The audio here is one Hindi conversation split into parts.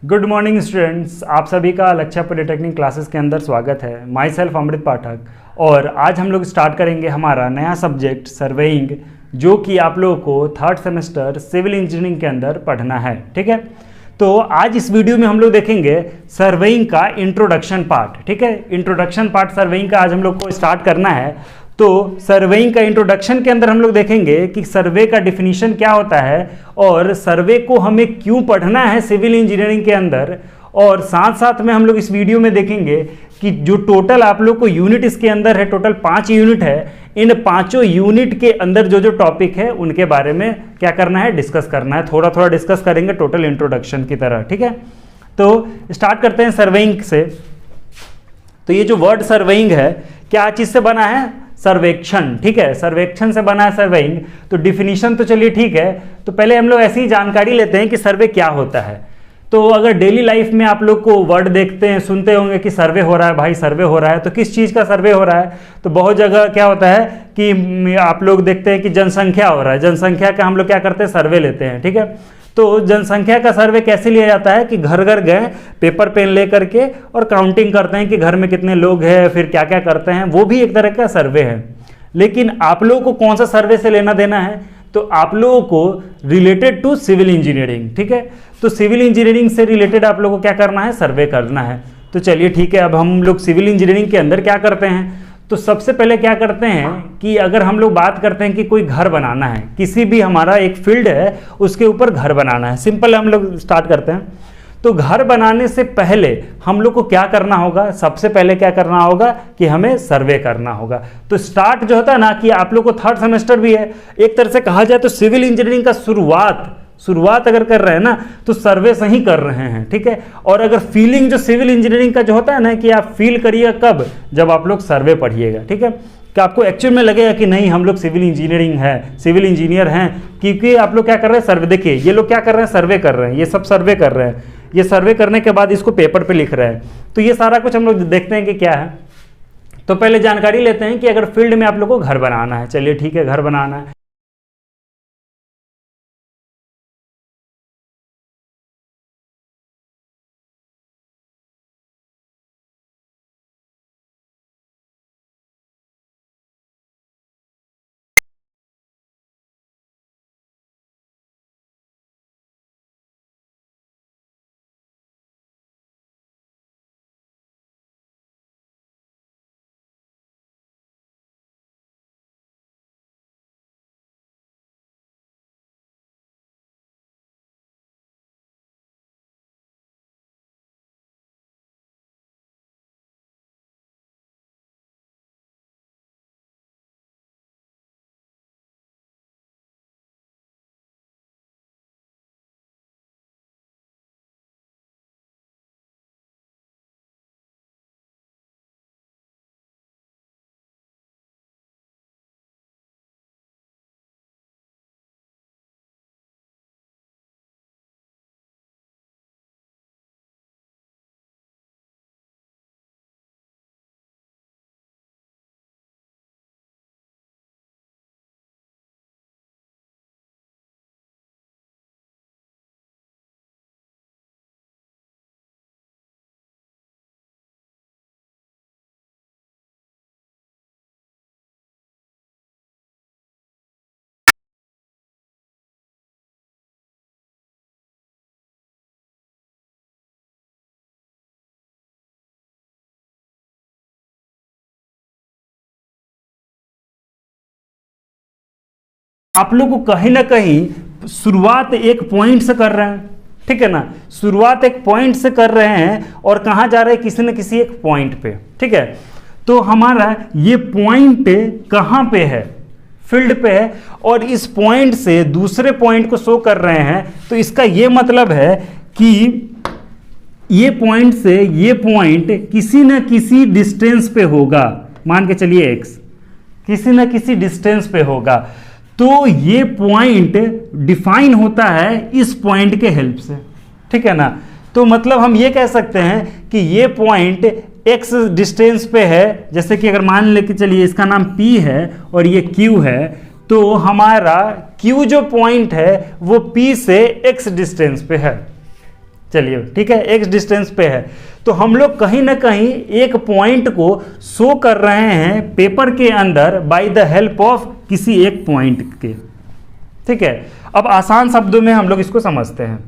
गुड मॉर्निंग स्टूडेंट्स, आप सभी का लक्ष्य पॉलिटेक्निक क्लासेस के अंदर स्वागत है। माई सेल्फ अमृत पाठक। और आज हम लोग स्टार्ट करेंगे हमारा नया सब्जेक्ट सर्वेइंग, जो कि आप लोगों को थर्ड सेमेस्टर सिविल इंजीनियरिंग के अंदर पढ़ना है। ठीक है, तो आज इस वीडियो में हम लोग देखेंगे सर्वेइंग का इंट्रोडक्शन पार्ट। ठीक है, इंट्रोडक्शन पार्ट सर्वेइंग का आज हम लोग को स्टार्ट करना है। तो सर्वेइंग का इंट्रोडक्शन के अंदर हम लोग देखेंगे कि सर्वे का डिफिनीशन क्या होता है और सर्वे को हमें क्यों पढ़ना है सिविल इंजीनियरिंग के अंदर। और साथ साथ में हम लोग इस वीडियो में देखेंगे कि जो टोटल आप लोग को यूनिट इसके अंदर है, टोटल 5 यूनिट है। इन 5 यूनिट के अंदर जो जो टॉपिक है उनके बारे में क्या करना है, डिस्कस करना है। थोड़ा थोड़ा डिस्कस करेंगे टोटल इंट्रोडक्शन की तरह। ठीक है, तो स्टार्ट करते हैं सर्वेइंग से। तो ये जो वर्ड सर्वेइंग है क्या चीज़ से बना है? सर्वेक्षण। ठीक है, सर्वेक्षण से बना है सर्वेइंग। तो डिफिनीशन तो चलिए ठीक है, तो पहले हम लोग ऐसी ही जानकारी लेते हैं कि सर्वे क्या होता है। तो अगर डेली लाइफ में आप लोग को वर्ड देखते हैं, सुनते होंगे कि सर्वे हो रहा है, भाई सर्वे हो रहा है, तो किस चीज़ का सर्वे हो रहा है? तो बहुत जगह क्या होता है कि आप लोग देखते हैं कि जनसंख्या हो रहा है, जनसंख्या का हम लोग क्या करते हैं, सर्वे लेते हैं। ठीक है, तो जनसंख्या का सर्वे कैसे लिया जाता है कि घर घर गए पेपर पेन ले करके और काउंटिंग करते हैं कि घर में कितने लोग हैं, फिर क्या क्या करते हैं, वो भी एक तरह का सर्वे है। लेकिन आप लोगों को कौन सा सर्वे से लेना देना है? तो आप लोगों को रिलेटेड टू सिविल इंजीनियरिंग। ठीक है, तो सिविल इंजीनियरिंग से रिलेटेड आप लोगों को क्या करना है, सर्वे करना है। तो चलिए ठीक है, अब हम लोग सिविल इंजीनियरिंग के अंदर क्या करते हैं, तो सबसे पहले क्या करते हैं कि अगर हम लोग बात करते हैं कि कोई घर बनाना है, किसी भी हमारा एक फील्ड है उसके ऊपर घर बनाना है, सिंपल हम लोग स्टार्ट करते हैं। तो घर बनाने से पहले हम लोग को क्या करना होगा? सबसे पहले क्या करना होगा कि हमें सर्वे करना होगा। तो स्टार्ट जो होता है ना, कि आप लोग को थर्ड सेमेस्टर भी है, एक तरह से कहा जाए तो सिविल इंजीनियरिंग का शुरुआत अगर कर रहे हैं ना, तो सर्वे से ही कर रहे हैं। ठीक है, और अगर फीलिंग जो सिविल इंजीनियरिंग का जो होता है ना, कि आप फील करिएगा कब? जब आप लोग सर्वे पढ़िएगा। ठीक है, कि आपको एक्चुअल में लगेगा कि नहीं हम लोग सिविल इंजीनियरिंग है, सिविल इंजीनियर हैं, क्योंकि आप लोग क्या कर रहे हैं, सर्वे। देखिए ये लोग क्या कर रहे हैं, सर्वे कर रहे हैं, ये सब सर्वे कर रहे हैं। ये सर्वे करने के बाद इसको पेपर पे लिख रहे हैं। तो ये सारा कुछ हम लोग देखते हैं कि क्या है। तो पहले जानकारी लेते हैं कि अगर फील्ड में आप लोग को घर बनाना है, चलिए ठीक है, घर बनाना है। आप लोग को कहीं ना कहीं शुरुआत एक पॉइंट से कर रहे हैं। ठीक है ना, शुरुआत एक पॉइंट से कर रहे हैं और कहाँ जा रहे हैं, किसी न किसी एक पॉइंट पे। ठीक है, तो हमारा ये पॉइंट कहाँ पे है, फील्ड पे है, और इस पॉइंट से दूसरे पॉइंट को शो कर रहे हैं। तो इसका ये मतलब है कि ये पॉइंट से ये पॉइंट किसी न किसी डिस्टेंस पे होगा। मान के चलिए x किसी न किसी डिस्टेंस पे होगा। तो ये पॉइंट डिफाइन होता है इस पॉइंट के हेल्प से। ठीक है ना, तो मतलब हम ये कह सकते हैं कि ये पॉइंट x डिस्टेंस पे है। जैसे कि अगर मान लेके चलिए इसका नाम P है और ये Q है, तो हमारा Q जो पॉइंट है वो P से x डिस्टेंस पे है। चलिए ठीक है, एक्स डिस्टेंस पे है, तो हम लोग कहीं ना कहीं एक पॉइंट को शो कर रहे हैं पेपर के अंदर बाय द हेल्प ऑफ किसी एक पॉइंट के। ठीक है, अब आसान शब्दों में हम लोग इसको समझते हैं,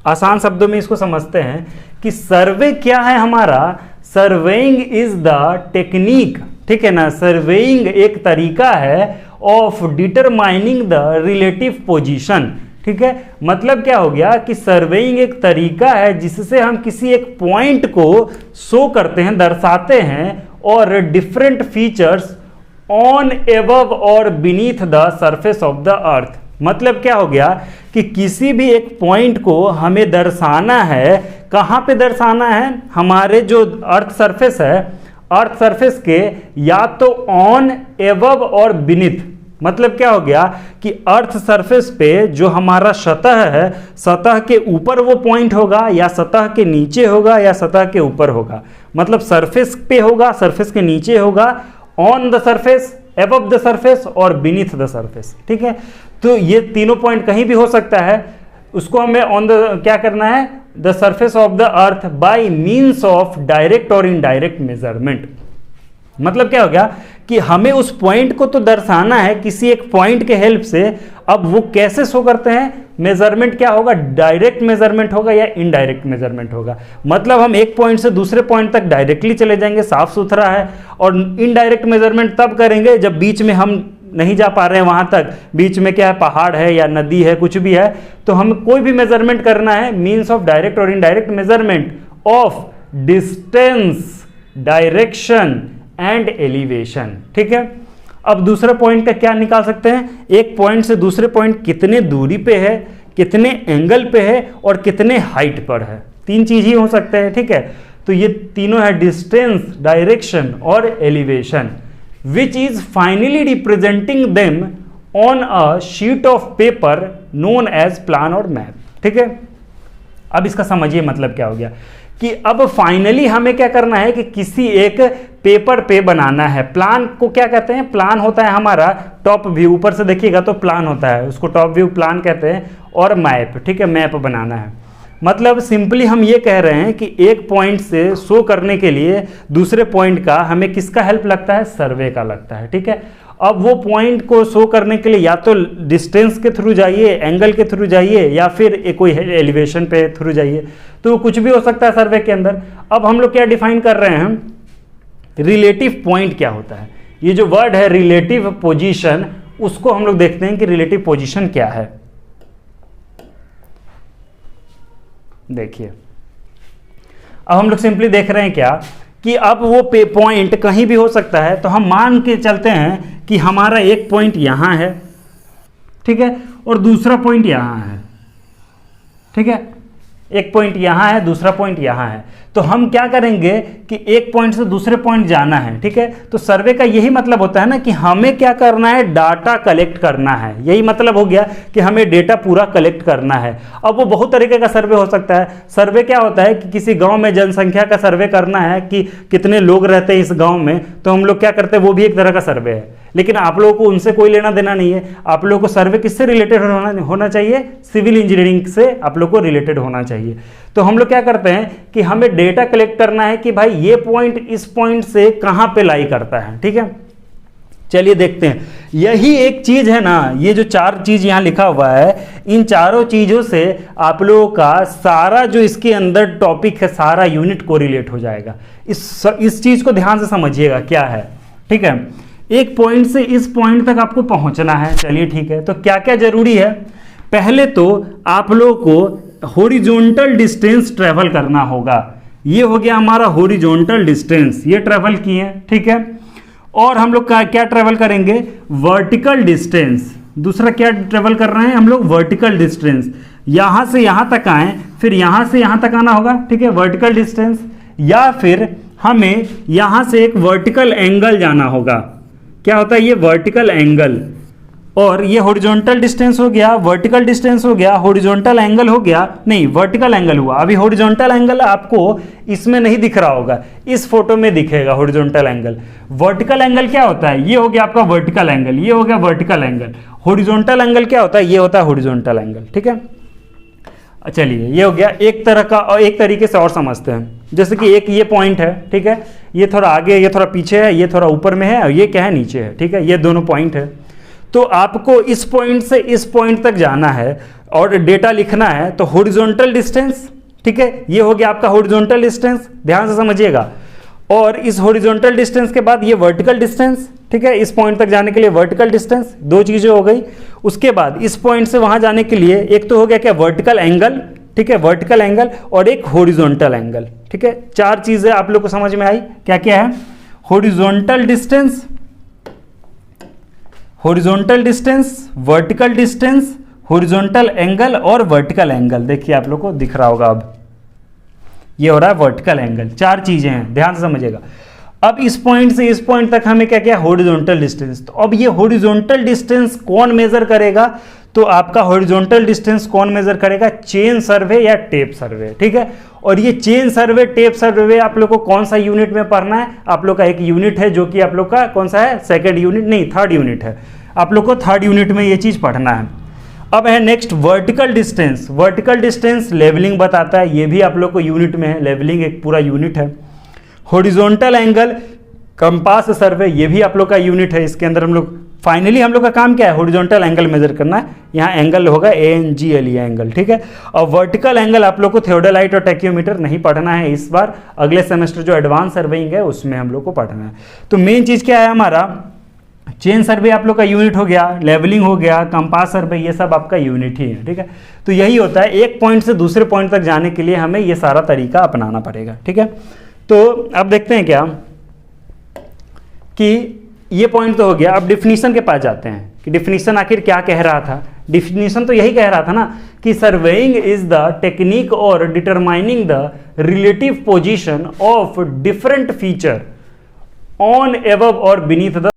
आसान शब्दों में इसको समझते हैं कि सर्वे क्या है हमारा, सर्वेइंग इज द टेक्निक, ठीक है ना, सर्वेइंग एक तरीका है of determining the relative position. ठीक है, मतलब क्या हो गया कि सर्वेइंग एक तरीका है जिससे हम किसी एक पॉइंट को शो करते हैं, दर्शाते हैं, और डिफरेंट फीचर्स ऑन एबव और beneath the surface of the earth. मतलब क्या हो गया कि किसी भी एक पॉइंट को हमें दर्शाना है, कहाँ पे दर्शाना है, हमारे जो अर्थ सरफेस है, अर्थ सरफेस के या तो ऑन एबव और बीनीथ। मतलब क्या हो गया कि अर्थ सरफेस पे जो हमारा सतह है, सतह के ऊपर वो पॉइंट होगा, या सतह के नीचे होगा, या सतह के ऊपर होगा। मतलब सरफेस पे होगा, सरफेस के नीचे होगा, on the surface, above the surface और बीनीथ द सरफेस। ठीक है, तो ये तीनों पॉइंट कहीं भी हो सकता है, उसको हमें ऑन द क्या करना है, the surface of the earth by means of direct और इनडायरेक्ट मेजरमेंट। मतलब क्या हो गया कि हमें उस पॉइंट को तो दर्शाना है किसी एक पॉइंट के हेल्प से। अब वो कैसे शो करते हैं, मेजरमेंट क्या होगा, डायरेक्ट मेजरमेंट होगा या इनडायरेक्ट मेजरमेंट होगा। मतलब हम एक पॉइंट से दूसरे पॉइंट तक डायरेक्टली चले जाएंगे, साफ सुथरा है, और इनडायरेक्ट मेजरमेंट तब करेंगे जब बीच में हम नहीं जा पा रहे हैं वहां तक, बीच में क्या है, पहाड़ है या नदी है, कुछ भी है, तो हमें कोई भी मेजरमेंट करना है, मीन्स ऑफ डायरेक्ट और indirect measurement of distance, direction and elevation. ठीक है, अब दूसरे पॉइंट का क्या निकाल सकते हैं, एक पॉइंट से दूसरे पॉइंट कितने दूरी पे है, कितने एंगल पे है और कितने हाइट पर है, तीन चीज ही हो सकते हैं। ठीक है, तो ये तीनों है डिस्टेंस, डायरेक्शन और elevation, which is finally representing them on a sheet of paper known as plan और map। ठीक है, अब इसका समझिए मतलब क्या हो गया कि अब फाइनली हमें क्या करना है कि किसी एक पेपर पे बनाना है। प्लान को क्या कहते हैं, प्लान होता है हमारा टॉप व्यू, ऊपर से देखिएगा तो प्लान होता है, उसको टॉप व्यू प्लान कहते हैं, और मैप, ठीक है, मैप बनाना है। मतलब सिंपली हम ये कह रहे हैं कि एक पॉइंट से शो करने के लिए दूसरे पॉइंट का हमें किसका हेल्प लगता है, सर्वे का लगता है। ठीक है, अब वो पॉइंट को शो करने के लिए या तो डिस्टेंस के थ्रू जाइए, एंगल के थ्रू जाइए, या फिर कोई एलिवेशन पे थ्रू जाइए, तो कुछ भी हो सकता है सर्वे के अंदर। अब हम लोग क्या डिफाइन कर रहे हैं, रिलेटिव पॉइंट क्या होता है, ये जो वर्ड है रिलेटिव पोजीशन, उसको हम लोग देखते हैं कि रिलेटिव पोजीशन क्या है। देखिए, अब हम लोग सिंपली देख रहे हैं क्या कि अब वो पॉइंट कहीं भी हो सकता है, तो हम मान के चलते हैं कि हमारा एक पॉइंट यहां है, ठीक है, और दूसरा पॉइंट यहां है। ठीक है, एक पॉइंट यहां है, दूसरा पॉइंट यहां है, तो हम क्या करेंगे कि एक पॉइंट से दूसरे पॉइंट जाना है। ठीक है, तो सर्वे का यही मतलब होता है ना कि हमें क्या करना है, डाटा कलेक्ट करना है, यही मतलब हो गया कि हमें डेटा पूरा कलेक्ट करना है। अब वो बहुत तरीके का सर्वे हो सकता है। सर्वे क्या होता है कि किसी गांव में जनसंख्या का सर्वे करना है कि कितने लोग रहते हैं इस गांव में, तो हम लोग क्या करते हैं, वो भी एक तरह का सर्वे है। लेकिन आप लोगों को उनसे कोई लेना देना नहीं है, आप लोगों को सर्वे किससे रिलेटेड होना चाहिए, सिविल इंजीनियरिंग से आप लोग को रिलेटेड होना चाहिए। तो हम लोग क्या करते हैं कि हमें डेटा कलेक्ट करना है कि भाई ये पॉइंट इस पॉइंट से कहां पे लाई करता है। ठीक है, चलिए देखते हैं, यही एक चीज है ना, ये जो चार चीज यहां लिखा हुआ है, इन चारों चीजों से आप लोगों का सारा जो इसके अंदर टॉपिक है, सारा यूनिट को रिलेट हो जाएगा। इस चीज को ध्यान से समझिएगा क्या है। ठीक है, एक पॉइंट से इस पॉइंट तक आपको पहुंचना है। चलिए ठीक है, तो क्या क्या जरूरी है, पहले तो आप लोगों को हॉरिजॉन्टल डिस्टेंस ट्रेवल करना होगा। ये हो गया हमारा हॉरिजॉन्टल डिस्टेंस, ये ट्रेवल किए। ठीक है, और हम लोग क्या ट्रेवल करेंगे, वर्टिकल डिस्टेंस। दूसरा क्या ट्रेवल कर रहे हैं हम लोग, वर्टिकल डिस्टेंस, यहां से यहां तक आए, फिर यहां से यहां तक आना होगा। ठीक है, वर्टिकल डिस्टेंस, या फिर हमें यहां से एक वर्टिकल एंगल जाना होगा। क्या होता है ये वर्टिकल एंगल, और ये हॉरिजॉन्टल डिस्टेंस हो गया, वर्टिकल डिस्टेंस हो गया, हॉरिजॉन्टल एंगल हो गया, नहीं वर्टिकल एंगल हुआ। अभी हॉरिजॉन्टल एंगल आपको इसमें नहीं दिख रहा होगा, इस फोटो में दिखेगा हॉरिजॉन्टल एंगल। वर्टिकल एंगल क्या होता है, ये हो गया आपका वर्टिकल एंगल, ये हो गया वर्टिकल एंगल। हॉरिजॉन्टल एंगल क्या होता है, ये होता है हॉरिजॉन्टल एंगल। ठीक है, चलिए ये हो गया एक तरह का, और एक तरीके से और समझते हैं। जैसे कि एक ये पॉइंट है, ठीक है, ये थोड़ा आगे, ये थोड़ा पीछे है, ये थोड़ा ऊपर में है, और ये क्या है, नीचे है, ठीक है, ये दोनों पॉइंट है। तो आपको इस पॉइंट से इस पॉइंट तक जाना है और डेटा लिखना है, तो हॉरिजॉन्टल डिस्टेंस, ठीक है, ये हो गया आपका हॉरिजॉन्टल डिस्टेंस, ध्यान से समझिएगा। और इस हॉरिजॉन्टल डिस्टेंस के बाद ये वर्टिकल डिस्टेंस, ठीक है, इस पॉइंट तक जाने के लिए वर्टिकल डिस्टेंस, दो चीजें हो गई। उसके बाद इस पॉइंट से वहां जाने के लिए एक तो हो गया क्या, वर्टिकल एंगल, ठीक है, वर्टिकल एंगल, और एक हॉरिजॉन्टल एंगल, ठीक है। चार चीजें आप लोग को समझ में आई, क्या क्या है, horizontal distance, horizontal distance, vertical distance, horizontal angle और वर्टिकल एंगल। देखिए आप लोग को दिख रहा होगा, अब ये हो रहा है वर्टिकल एंगल। चार चीजें हैं, ध्यान से समझिएगा। अब इस पॉइंट से इस पॉइंट तक हमें क्या क्या, हॉरिजॉन्टल डिस्टेंस। तो अब ये हॉरिजॉन्टल डिस्टेंस कौन मेजर करेगा, तो आपका हॉरिजॉन्टल डिस्टेंस कौन मेजर करेगा, चेन सर्वे या टेप सर्वे, ठीक है। और ये चेन सर्वे, टेप सर्वे आप लोग को कौन सा यूनिट में पढ़ना है, आप लोग का एक यूनिट है जो कि आप लोग का कौन सा है, सेकंड यूनिट नहीं, थर्ड यूनिट है, आप लोग को थर्ड यूनिट में ये चीज पढ़ना है। अब है next vertical distance. Vertical distance levelling बताता है, ये भी आप लोग को यूनिट में है, लेवलिंग एक पूरा यूनिट है। हॉरिजॉन्टल एंगल, कंपास सर्वे, ये भी आप लोग का यूनिट है। इसके अंदर हम लोग फाइनली हम लोग का काम क्या है, हॉरिजॉन्टल एंगल मेजर करना है। यहाँ एंगल होगा ANGL एंगल, ठीक है। और वर्टिकल एंगल आप लोग को थियोडोलाइट और टैक्योमीटर नहीं पढ़ना है इस बार, अगले सेमेस्टर जो एडवांस सर्वेइंग है उसमें हम लोग को पढ़ना है। तो मेन चीज क्या है हमारा, चेन सर्वे आप लोग का यूनिट हो गया, लेवलिंग हो गया, कंपास सर्वे, ये सब आपका यूनिट ही है, ठीक है। तो यही होता है, एक पॉइंट से दूसरे पॉइंट तक जाने के लिए हमें ये सारा तरीका अपनाना पड़ेगा, ठीक है। तो अब देखते हैं क्या कि ये पॉइंट तो हो गया। अब डिफिनीशन के पास जाते हैं कि डिफिनीशन आखिर क्या कह रहा था। डिफिनीशन तो यही कह रहा था ना कि सर्वेइंग इज द टेक्निक और determining the relative position of different feature on above और बीनीथ द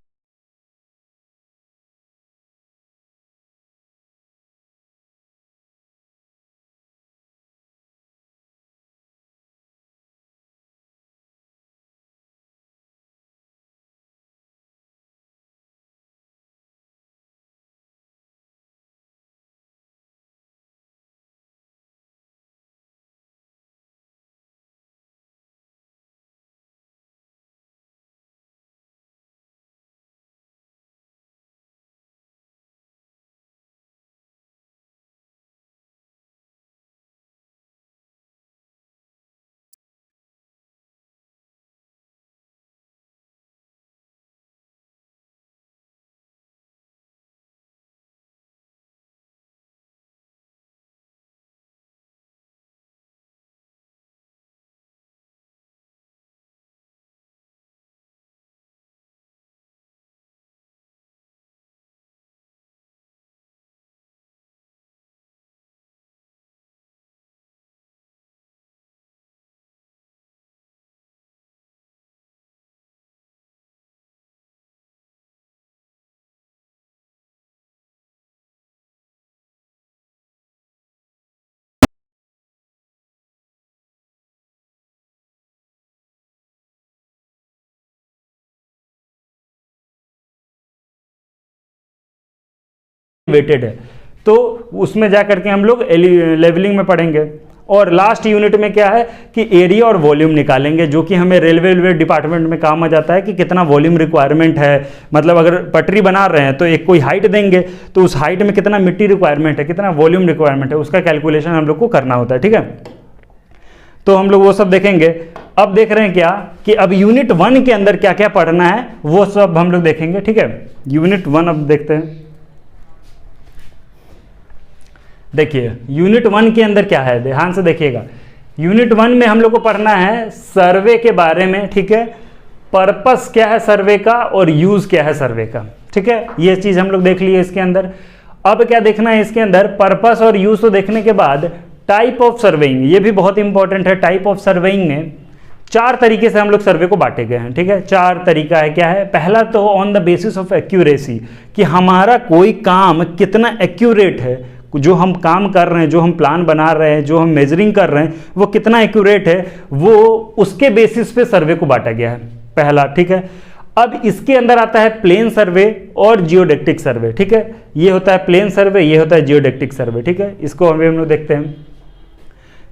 वेटेड है, तो उसमें जा करके हम लोग लेवलिंग में पढ़ेंगे। और लास्ट यूनिट में क्या है कि एरिया और वॉल्यूम निकालेंगे, जो कि हमें रेलवे डिपार्टमेंट में काम आ जाता है कि कितना वॉल्यूम रिक्वायरमेंट है। मतलब अगर पटरी बना रहे हैं तो एक कोई हाइट देंगे, तो उस हाइट में कितना मिट्टी रिक्वायरमेंट है, कितना वॉल्यूम रिक्वायरमेंट है, उसका कैलकुलेशन हम लोग को करना होता है, ठीक है। तो हम लोग वो सब देखेंगे। अब देख रहे हैं क्या कि अब यूनिट 1 के अंदर क्या क्या पढ़ना है वो सब हम लोग देखेंगे, ठीक है। यूनिट 1 अब देखते हैं। देखिए यूनिट 1 के अंदर क्या है, ध्यान से देखिएगा। यूनिट 1 में हम लोग को पढ़ना है सर्वे के बारे में, ठीक है। पर्पस क्या है सर्वे का और यूज क्या है सर्वे का, ठीक है। ये चीज हम लोग देख लिए इसके अंदर। अब क्या देखना है इसके अंदर, पर्पस और यूज को देखने के बाद टाइप ऑफ सर्वेइंग, ये भी बहुत इंपॉर्टेंट है। टाइप ऑफ सर्वेइंग में 4 तरीके से हम लोग सर्वे को बांटे गए हैं, ठीक है। 4 तरीका है, क्या है। पहला तो on the basis of accuracy, कि हमारा कोई काम कितना एक्यूरेट है, जो हम काम कर रहे हैं, जो हम प्लान बना रहे हैं, जो हम मेजरिंग कर रहे हैं, वो कितना एक्यूरेट है, वो उसके बेसिस पे सर्वे को बांटा गया है, पहला, ठीक है। अब इसके अंदर आता है प्लेन सर्वे और जियोडेक्टिक सर्वे, ठीक है। ये होता है प्लेन सर्वे, ये होता है जियोडेक्टिक सर्वे, ठीक है। इसको हम लोग देखते हैं।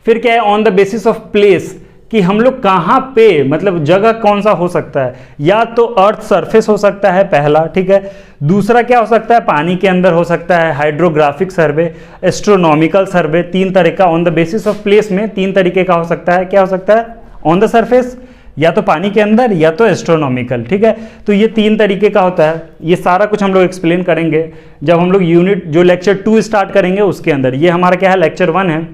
फिर क्या है, on the basis of place, कि हम लोग कहाँ पे, मतलब जगह कौन सा हो सकता है, या तो अर्थ सरफेस हो सकता है पहला, ठीक है। दूसरा क्या हो सकता है, पानी के अंदर हो सकता है, हाइड्रोग्राफिक सर्वे, एस्ट्रोनॉमिकल सर्वे, 3 तरह का। On the basis of place में 3 तरीके का हो सकता है। क्या हो सकता है, ऑन द सरफेस, या तो पानी के अंदर, या तो एस्ट्रोनॉमिकल, ठीक है। तो ये 3 तरीके का होता है। ये सारा कुछ हम लोग एक्सप्लेन करेंगे जब हम लोग यूनिट जो लेक्चर 2 स्टार्ट करेंगे उसके अंदर। ये हमारा क्या है, लेक्चर 1 है।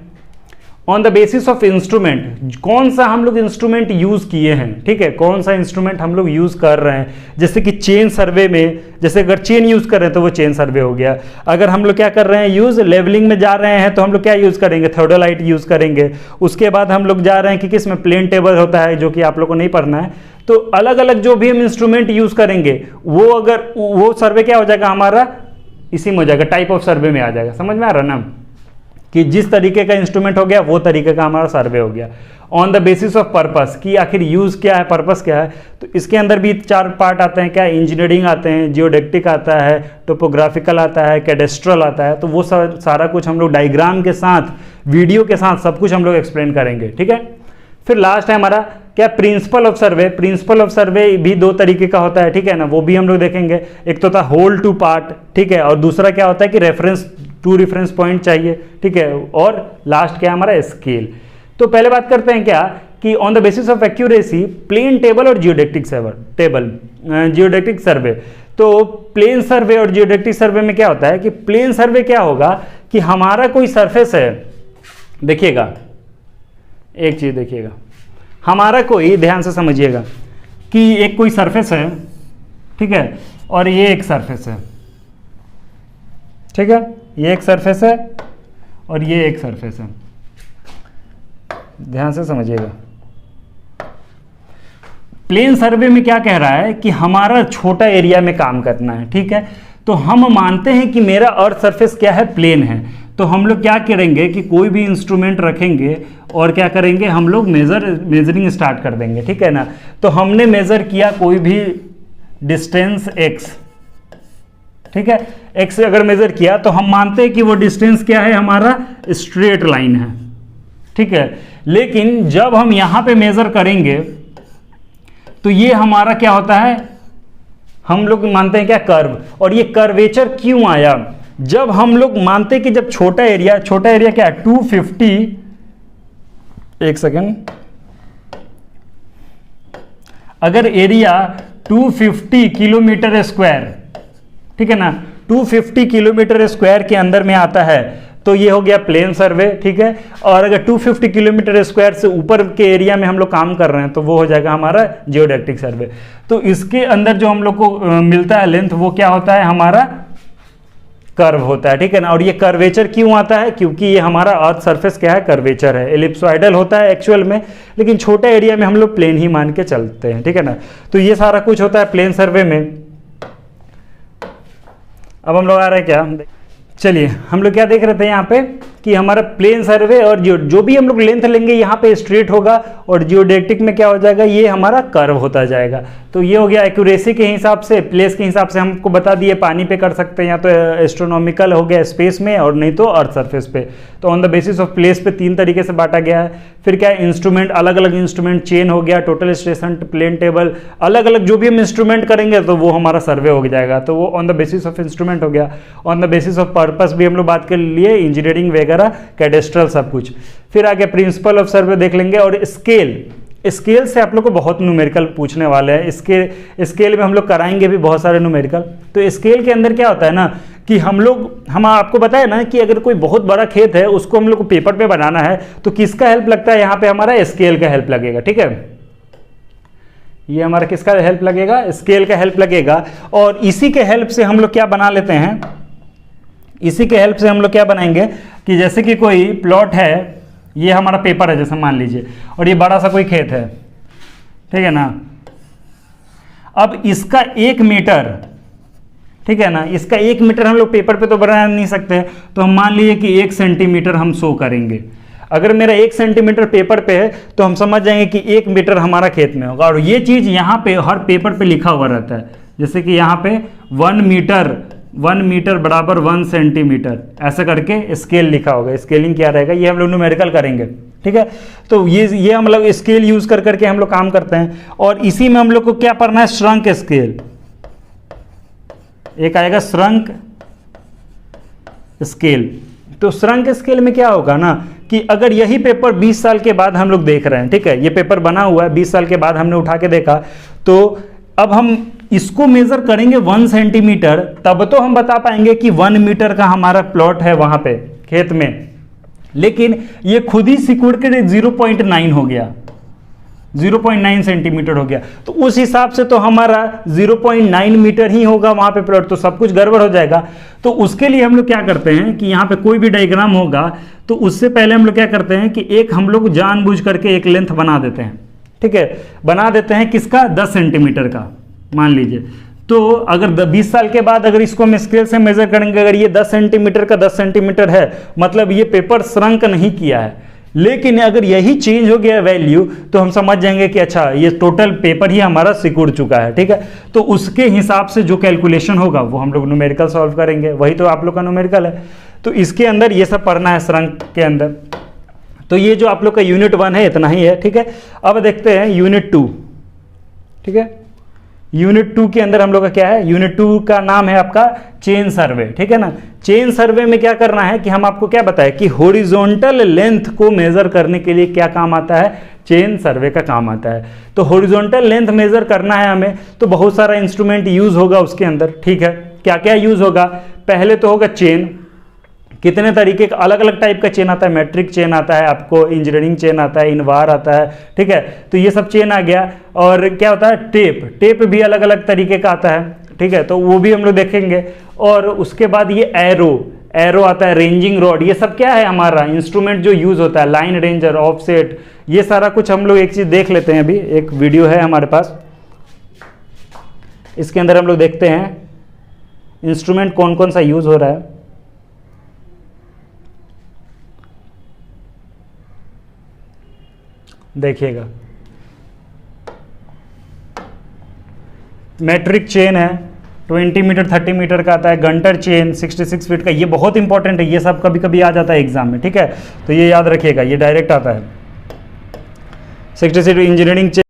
On the basis of instrument, कौन सा हम लोग इंस्ट्रूमेंट यूज किए हैं, ठीक है, कौन सा इंस्ट्रूमेंट हम लोग यूज कर रहे हैं। जैसे कि चेन सर्वे में, जैसे अगर चेन यूज कर रहे हैं तो वो चेन सर्वे हो गया। अगर हम लोग क्या कर रहे हैं, यूज लेवलिंग में जा रहे हैं तो हम लोग क्या यूज करेंगे, थर्डोलाइट यूज करेंगे। उसके बाद हम लोग जा रहे हैं कि किसमें, प्लेन टेबल होता है, जो कि आप लोग को नहीं पढ़ना है। तो अलग अलग जो भी हम इंस्ट्रूमेंट यूज करेंगे वो, अगर वो सर्वे क्या हो जाएगा हमारा, इसी में हो जाएगा, टाइप ऑफ सर्वे में आ जाएगा। समझ में आ रहा ना, कि जिस तरीके का इंस्ट्रूमेंट हो गया वो तरीके का हमारा सर्वे हो गया। On the basis of purpose, कि आखिर यूज़ क्या है, पर्पस क्या है। तो इसके अंदर भी 4 पार्ट आते हैं। क्या, इंजीनियरिंग आते हैं, जियोडेक्टिक आता है, टोपोग्राफिकल आता है, कैडेस्ट्रल आता है। तो वो सारा कुछ हम लोग डायग्राम के साथ, वीडियो के साथ सब कुछ हम लोग एक्सप्लेन करेंगे, ठीक है। फिर लास्ट है हमारा क्या, principle of survey. Principle of सर्वे भी 2 तरीके का होता है, ठीक है ना, वो भी हम लोग देखेंगे। एक तो होता है होल टू पार्ट, ठीक है, और दूसरा क्या होता है कि रेफरेंस टू रेफरेंस पॉइंट चाहिए, ठीक है। और लास्ट क्या है हमारा, स्केल। तो पहले बात करते हैं क्या, कि on the basis of accuracy, plane table और जियोडेक्टिक टेबल, जियोडेक्टिक सर्वे। तो प्लेन सर्वे और जियोडेक्टिक सर्वे में क्या होता है कि प्लेन सर्वे क्या होगा कि हमारा कोई सरफेस है, देखिएगा एक चीज देखिएगा, हमारा कोई, ध्यान से समझिएगा कि एक कोई सरफेस है, ठीक है, और ये एक सरफेस है, ठीक है, ये एक सरफेस है और ये एक सरफेस है। ध्यान से समझिएगा। प्लेन सर्वे में क्या कह रहा है कि हमारा छोटा एरिया में काम करना है, ठीक है। तो हम मानते हैं कि मेरा अर्थ सरफेस क्या है, प्लेन है। तो हम लोग क्या करेंगे कि कोई भी इंस्ट्रूमेंट रखेंगे और क्या करेंगे, हम लोग मेजरिंग स्टार्ट कर देंगे, ठीक है ना। तो हमने मेजर किया कोई भी डिस्टेंस x, ठीक है, x अगर मेजर किया तो हम मानते हैं कि वो डिस्टेंस क्या है, हमारा स्ट्रेट लाइन है, ठीक है। लेकिन जब हम यहां पे मेजर करेंगे तो ये हमारा क्या होता है, हम लोग मानते हैं क्या, कर्व। और ये कर्वेचर क्यों आया, जब हम लोग मानते हैं कि जब छोटा एरिया क्या है, 250, एक सेकेंड, अगर एरिया 250 किलोमीटर स्क्वायर, ठीक है ना, 250 किलोमीटर स्क्वायर के अंदर में आता है तो ये हो गया प्लेन सर्वे, ठीक है। और अगर 250 किलोमीटर स्क्वायर से ऊपर के एरिया में हम लोग काम कर रहे हैं तो वो हो जाएगा हमारा जियोडेक्टिक सर्वे। तो इसके अंदर जो हम लोग को मिलता है लेंथ, वो क्या होता है, हमारा कर्व होता है, ठीक है ना। और ये कर्वेचर क्यों आता है, क्योंकि ये हमारा अर्थ सरफेस क्या है, कर्वेचर है, एलिप्सोइडल होता है एक्चुअल में, लेकिन छोटे एरिया में हम लोग प्लेन ही मान के चलते हैं, ठीक है ना। तो ये सारा कुछ होता है प्लेन सर्वे में। अब हम लोग आ रहे हैं क्या, चलिए हम लोग क्या देख रहे थे यहाँ पे कि हमारा प्लेन सर्वे और जो भी हम लोग लेंथ लेंगे यहाँ पे स्ट्रेट होगा, और जियोडेक्टिक में क्या हो जाएगा, ये हमारा कर्व होता जाएगा। तो ये हो गया एक्यूरेसी के हिसाब से, प्लेस के हिसाब से हमको बता दिए, पानी पे कर सकते हैं या तो एस्ट्रोनॉमिकल हो गया स्पेस में, और नहीं तो अर्थ सरफेस पे। तो on the basis of place पे 3 तरीके से बांटा गया है। फिर क्या है, इंस्ट्रूमेंट, अलग अलग इंस्ट्रूमेंट, चेन हो गया, टोटल स्टेशन, प्लेन टेबल, अलग अलग जो भी हम इंस्ट्रूमेंट करेंगे तो वो हमारा सर्वे हो जाएगा। तो वो on the basis of instrument हो गया। On the basis of purpose भी हम लोग बात कर लिए, इंजीनियरिंग वगैरह, कैडेस्ट्रल, सब कुछ। फिर आगे प्रिंसिपल ऑफ सर्वे देख लेंगे। और स्केल से आप लोग को बहुत न्यूमेरिकल पूछने वाले हैं। स्केल में हम लोग कराएंगे भी बहुत सारे न्यूमेरिकल। तो स्केल के अंदर क्या होता है ना कि हम आपको बताया ना कि अगर कोई बहुत बड़ा खेत है उसको हम लोग को पेपर पे बनाना है तो किसका हेल्प लगता है, यहाँ पे हमारा स्केल का हेल्प लगेगा, ठीक है। ये हमारा किसका हेल्प लगेगा, स्केल का हेल्प लगेगा। और इसी के हेल्प से हम लोग क्या बना लेते हैं, इसी के हेल्प से हम लोग क्या बनाएंगे कि जैसे कि कोई प्लॉट है, ये हमारा पेपर है जैसे मान लीजिए, और ये बड़ा सा कोई खेत है, ठीक है ना। अब इसका 1 मीटर, ठीक है ना, इसका 1 मीटर हम लोग पेपर पे तो बना नहीं सकते, तो हम मान लीजिए कि 1 सेंटीमीटर हम शो करेंगे। अगर मेरा 1 सेंटीमीटर पेपर पे है तो हम समझ जाएंगे कि 1 मीटर हमारा खेत में होगा। और ये चीज़ यहाँ पे हर पेपर पे लिखा हुआ रहता है, जैसे कि यहाँ पे 1 मीटर 1 मीटर बराबर 1 सेंटीमीटर, ऐसा करके स्केल लिखा होगा। स्केलिंग क्या रहेगा ये हम लोग न्यूमेरिकल करेंगे, ठीक है। तो ये हम लोग स्केल यूज कर करके हम लोग काम करते हैं। और इसी में हम लोग को क्या पढ़ना है, श्रंक स्केल। एक आएगा श्रंक स्केल। तो श्रंक स्केल में क्या होगा ना कि अगर यही पेपर 20 साल के बाद हम लोग देख रहे हैं, ठीक है, ये पेपर बना हुआ है 20 साल के बाद हमने उठा के देखा, तो अब हम इसको मेजर करेंगे 1 सेंटीमीटर, तब तो हम बता पाएंगे कि 1 मीटर का हमारा प्लॉट है वहां पे खेत में। लेकिन ये खुद ही सिकुड़ के 0.9 हो गया, 0.9 सेंटीमीटर हो गया। तो उस हिसाब से तो हमारा 0.9 मीटर ही होगा वहां पे प्लॉट, तो सब कुछ गड़बड़ हो जाएगा। तो उसके लिए हम लोग क्या करते हैं कि यहाँ पे कोई भी डायग्राम होगा तो उससे पहले हम लोग क्या करते हैं कि एक हम लोग जानबूझ करके एक लेंथ बना देते हैं, ठीक है, बना देते हैं किसका, 10 सेंटीमीटर का मान लीजिए। तो अगर 20 साल के बाद अगर इसको हम स्केल से मेजर करेंगे, अगर ये 10 सेंटीमीटर का 10 सेंटीमीटर है, मतलब ये पेपर श्रंक नहीं किया है। लेकिन अगर यही चेंज हो गया वैल्यू तो हम समझ जाएंगे कि अच्छा ये टोटल पेपर ही हमारा सिकुड़ चुका है, ठीक है। तो उसके हिसाब से जो कैलकुलेशन होगा वो हम लोग न्यूमेरिकल सॉल्व करेंगे, वही तो आप लोग का न्यूमेरिकल है। तो इसके अंदर ये सब पढ़ना है श्रंक के अंदर। तो ये जो आप लोग का यूनिट 1 है इतना ही है, ठीक है। अब देखते हैं यूनिट 2, ठीक है। यूनिट 2 के अंदर हम लोग का क्या है, यूनिट 2 का नाम है आपका चेन सर्वे, ठीक है ना। चेन सर्वे में क्या करना है कि हम आपको क्या बताएं कि हॉरिजॉन्टल लेंथ को मेजर करने के लिए क्या काम आता है, चेन सर्वे का काम आता है। तो हॉरिजॉन्टल लेंथ मेजर करना है हमें, तो बहुत सारा इंस्ट्रूमेंट यूज होगा उसके अंदर, ठीक है। क्या क्या यूज होगा, पहले तो होगा चेन। कितने तरीके का अलग अलग टाइप का चेन आता है, मैट्रिक चेन आता है, आपको इंजीनियरिंग चेन आता है, इनवार आता है, ठीक है। तो ये सब चेन आ गया। और क्या होता है, टेप भी अलग अलग तरीके का आता है, ठीक है, तो वो भी हम लोग देखेंगे। और उसके बाद ये एरो आता है, रेंजिंग रॉड, ये सब क्या है हमारा इंस्ट्रूमेंट जो यूज होता है, लाइन रेंजर, ऑफसेट, ये सारा कुछ हम लोग एक चीज देख लेते हैं। अभी एक वीडियो है हमारे पास, इसके अंदर हम लोग देखते हैं इंस्ट्रूमेंट कौन कौन सा यूज हो रहा है। देखिएगा, मैट्रिक चेन है 20 मीटर 30 मीटर का आता है, गंटर चेन 66 फीट का, ये बहुत इंपॉर्टेंट है, ये सब कभी कभी आ जाता है एग्जाम में, ठीक है। तो ये याद रखिएगा, ये डायरेक्ट आता है 66 engineering chain.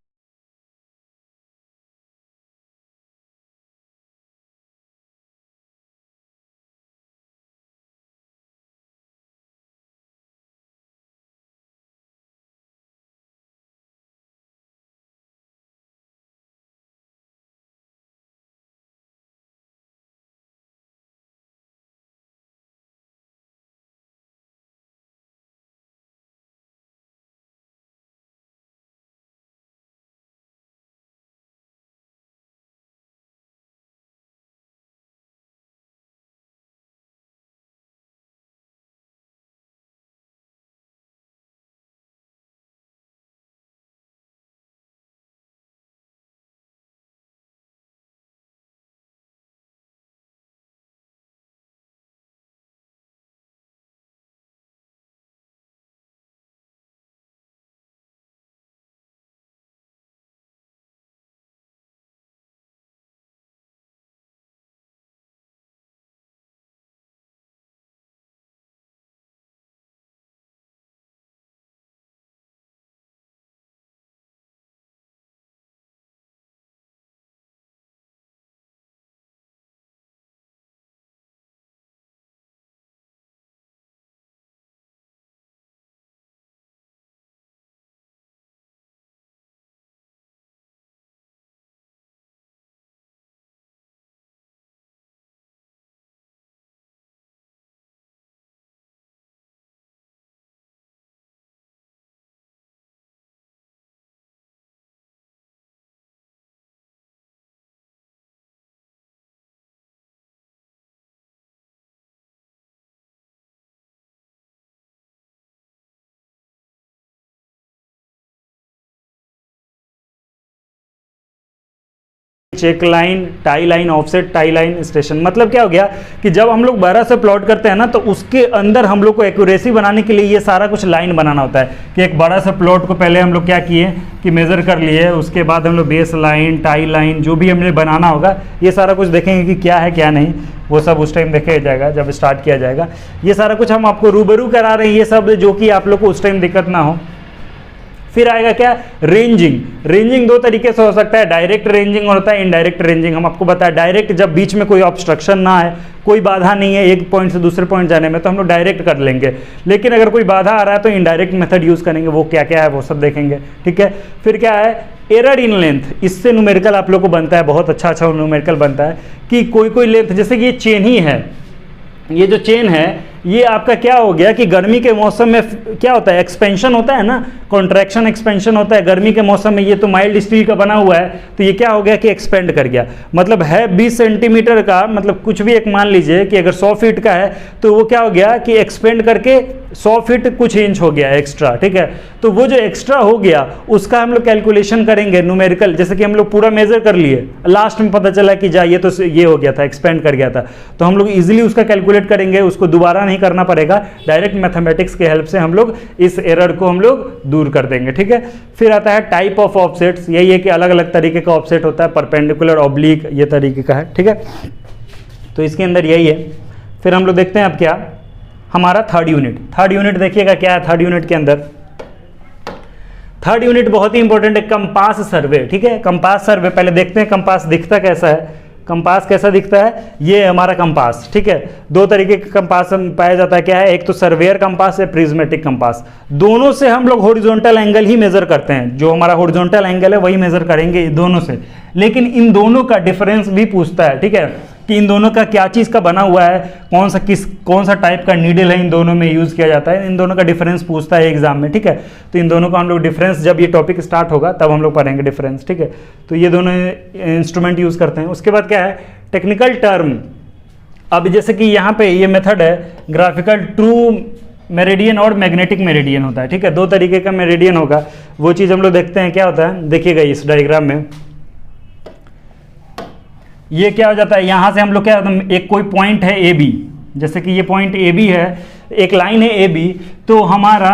Check line, tie line, offset, tie line, station, मतलब क्या हो गया कि जब हम लोग 12 से प्लॉट करते हैं ना तो उसके अंदर हम लोग को एक्यूरेसी बनाने के लिए ये सारा कुछ लाइन बनाना होता है कि एक बड़ा सा प्लॉट को पहले हम लोग क्या किए कि मेजर कर लिए, उसके बाद हम लोग बेस लाइन, टाई लाइन, जो भी हमें बनाना होगा ये सारा कुछ देखेंगे कि क्या है क्या नहीं। वो सब उस टाइम देखा जाएगा जब स्टार्ट किया जाएगा। ये सारा कुछ हम आपको रूबरू करा रहे हैं, ये सब जो कि आप लोग को उस टाइम दिक्कत ना हो। फिर आएगा क्या, रेंजिंग। रेंजिंग दो तरीके से हो सकता है, डायरेक्ट रेंजिंग होता है इनडायरेक्ट रेंजिंग। हम आपको बताया डायरेक्ट, जब बीच में कोई ऑब्स्ट्रक्शन ना है, कोई बाधा नहीं है एक पॉइंट से दूसरे पॉइंट जाने में, तो हम लोग डायरेक्ट कर लेंगे। लेकिन अगर कोई बाधा आ रहा है तो इनडायरेक्ट मेथड यूज करेंगे, वो क्या क्या है वो सब देखेंगे, ठीक है। फिर क्या है, एरर इन लेंथ। इससे न्यूमेरिकल आप लोग को बनता है, बहुत अच्छा न्यूमेरिकल बनता है कि कोई कोई लेंथ, जैसे कि ये चेन ही है, ये जो चेन है ये आपका क्या हो गया कि गर्मी के मौसम में क्या होता है, एक्सपेंशन होता है ना, कॉन्ट्रैक्शन एक्सपेंशन होता है गर्मी के मौसम में। ये तो माइल्ड स्टील का बना हुआ है, तो ये क्या हो गया कि एक्सपेंड कर गया। मतलब है 20 सेंटीमीटर का, मतलब कुछ भी एक मान लीजिए कि अगर 100 फीट का है तो वो क्या हो गया कि एक्सपेंड करके 100 फीट कुछ इंच हो गया एक्स्ट्रा, ठीक है। तो वो जो एक्स्ट्रा हो गया उसका हम लोग कैलकुलेशन करेंगे न्यूमेरिकल, जैसे कि हम लोग पूरा मेजर कर लिए, लास्ट में पता चला कि जा ये तो ये हो गया था, एक्सपेंड कर गया था, तो हम लोग इजीली उसका कैलकुलेट करेंगे, उसको दोबारा नहीं करना पड़ेगा, डायरेक्ट मैथमेटिक्स के हेल्प से हम लोग इस एरर को हम लोग दूर कर देंगे, ठीक है। फिर आता है टाइप ऑफ ऑफसेट्स। यही है कि अलग अलग तरीके का ऑफसेट होता है, परपेंडिकुलर, ऑब्लिक, ये तरीके का है, ठीक है। तो इसके अंदर यही है। फिर हम लोग देखते हैं अब क्या, हमारा थर्ड यूनिट। थर्ड यूनिट देखिएगा क्या है थर्ड यूनिट के अंदर। थर्ड यूनिट बहुत ही इंपॉर्टेंट है, कंपास सर्वे, ठीक है। कंपास सर्वे पहले देखते हैं कंपास दिखता कैसा है। कंपास कैसा दिखता है, ये हमारा कंपास, ठीक है। दो तरीके का कंपास पाया जाता है, क्या है, एक तो सर्वेयर कंपास है, प्रिज्मेटिक कंपास। दोनों से हम लोग हॉरिजॉन्टल एंगल ही मेजर करते हैं, जो हमारा हॉरिजॉन्टल एंगल है वही मेजर करेंगे दोनों से। लेकिन इन दोनों का डिफरेंस भी पूछता है, ठीक है, कि इन दोनों का क्या चीज़ का बना हुआ है, कौन सा टाइप का नीडल है इन दोनों में यूज़ किया जाता है, इन दोनों का डिफरेंस पूछता है एग्जाम में, ठीक है। तो इन दोनों का हम लोग डिफरेंस, जब ये टॉपिक स्टार्ट होगा तब हम लोग पढ़ेंगे डिफरेंस, ठीक है। तो ये दोनों इंस्ट्रूमेंट यूज़ करते हैं। उसके बाद क्या है, टेक्निकल टर्म। अब जैसे कि यहाँ पे ये मेथड है ग्राफिकल, ट्रू मेरिडियन और मैग्नेटिक मेरिडियन होता है, ठीक है। दो तरीके का मेरिडियन होगा, वो चीज़ हम लोग देखते हैं क्या होता है। देखिएगा इस डायग्राम में ये क्या हो जाता है, यहाँ से हम लोग क्या, एक कोई पॉइंट है ए बी, जैसे कि ये पॉइंट ए बी है, एक लाइन है ए बी, तो हमारा